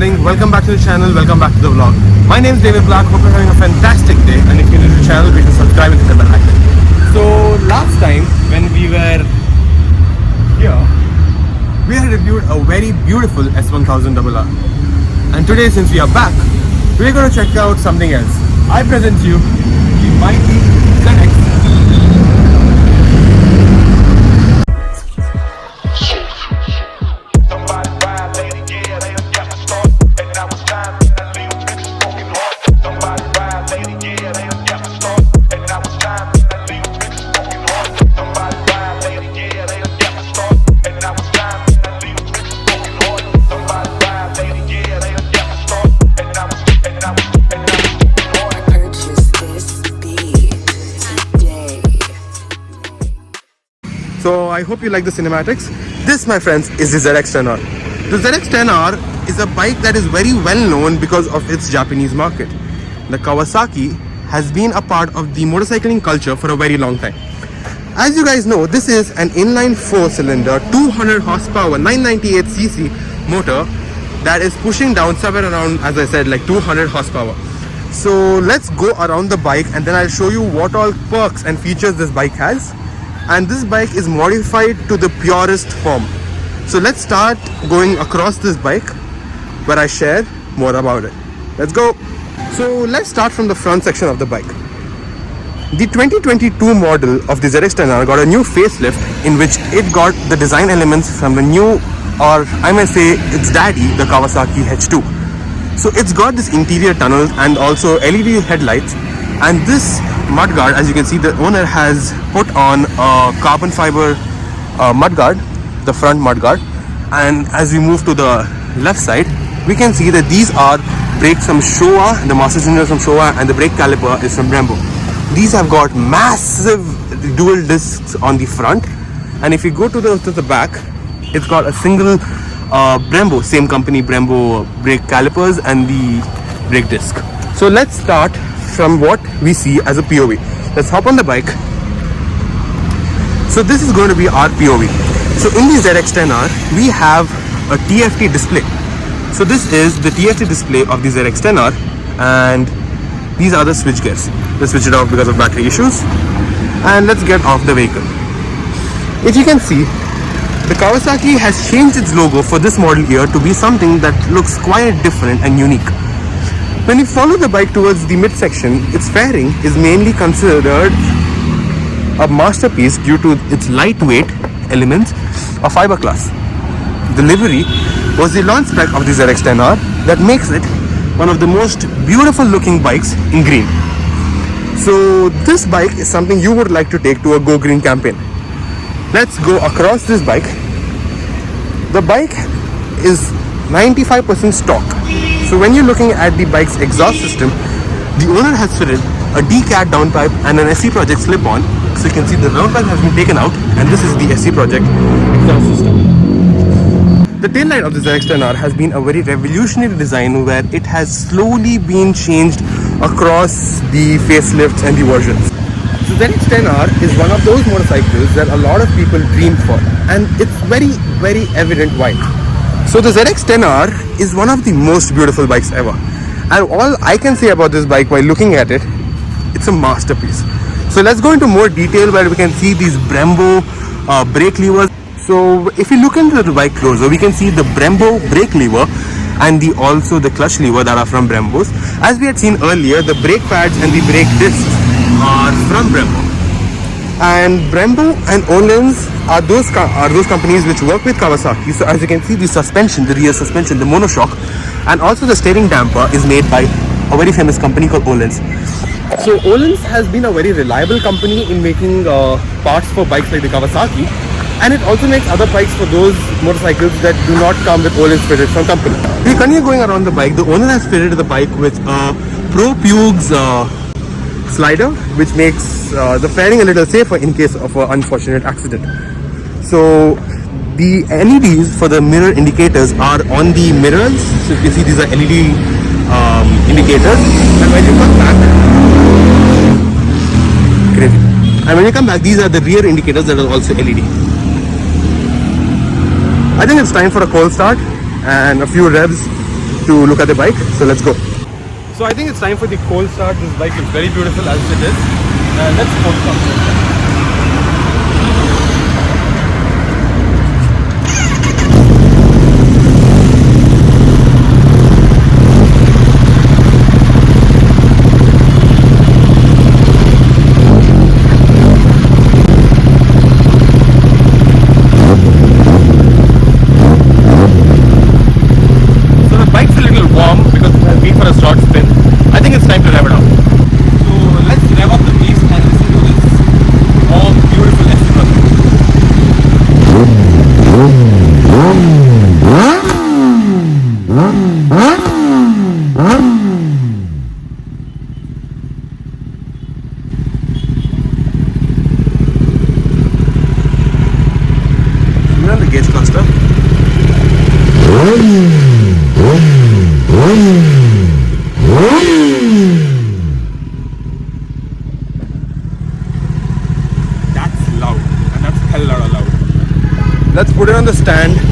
morning, welcome back to the channel, welcome back to the vlog. My name is David Black, hope you're having a fantastic day, and if you're new to the channel, please subscribe and hit the bell icon. So last time when we were here, we had reviewed a very beautiful S1000RR, and today since we are back, we're going to check out something else. I present you the mighty ZX. So I hope you like the cinematics. This, my friends, is the ZX10R. The ZX10R is a bike that is very well known because of its Japanese market. The Kawasaki has been a part of the motorcycling culture for a very long time. As you guys know, this is an inline 4-cylinder, 200 horsepower, 998cc motor that is pushing down somewhere around, as I said, like 200 horsepower. So let's go around the bike and then I'll show you what all perks and features this bike has. And this bike is modified to the purest form. So let's start going across this bike where I share more about it. Let's go. So let's start from the front section of the bike. The 2022 model of the ZX10R got a new facelift in which it got the design elements from the new, or I may say its daddy, the Kawasaki H2. So it's got this interior tunnel and also LED headlights, and this mudguard, as you can see, the owner has put on a carbon fiber mudguard, the front mudguard. And as we move to the left side, we can see that these are brakes from Showa, the master cylinder from Showa, and the brake caliper is from Brembo. These have got massive dual discs on the front, and if you go to the back, it's got a single Brembo, same company Brembo brake calipers and the brake disc. So let's start from what we see as a POV. Let's hop on the bike. So this is going to be our POV. So in the ZX10R, we have a TFT display. So this is the TFT display of the ZX10R, and these are the switch gears. Let's switch it off because of battery issues. And let's get off the vehicle. If you can see, the Kawasaki has changed its logo for this model year to be something that looks quite different and unique. When you follow the bike towards the midsection, its fairing is mainly considered a masterpiece due to its lightweight elements of fiberglass. The livery was the launch spec of the ZX10R that makes it one of the most beautiful looking bikes in green. So this bike is something you would like to take to a Go Green campaign. Let's go across this bike. The bike is 95% stock. So when you're looking at the bike's exhaust system, the owner has fitted a DCAT downpipe and an SC Project slip-on. So you can see the downpipe has been taken out, and this is the SC Project exhaust system. The taillight of the ZX10R has been a very revolutionary design where it has slowly been changed across the facelifts and the versions. So ZX10R is one of those motorcycles that a lot of people dream for, and it's very, very evident why. So the ZX10R is one of the most beautiful bikes ever, and all I can say about this bike while looking at it, it's a masterpiece. So let's go into more detail where we can see these Brembo brake levers. So if you look into the bike closer, we can see the Brembo brake lever and also the clutch lever that are from Brembo's. As we had seen earlier, the brake pads and the brake discs are from Brembo. And Brembo and Öhlins are those companies which work with Kawasaki. So as you can see, the suspension, the rear suspension, the monoshock, and also the steering damper is made by a very famous company called Öhlins. So Öhlins has been a very reliable company in making parts for bikes like the Kawasaki, and it also makes other bikes for those motorcycles that do not come with Öhlins fitted from company. We continue going around the bike. The owner has fitted the bike with a Pro Pugs slider, which makes the fairing a little safer in case of an unfortunate accident. So the LEDs for the mirror indicators are on the mirrors. So you can see these are LED indicators, and when you come back, these are the rear indicators that are also LED. I think it's time for a cold start and a few revs to look at the bike. So let's go. So I think it's time for the cold start. This bike is very beautiful as it is. Let's cold start. Gauge cluster. That's loud, and that's hell lot of loud. Let's put it on the stand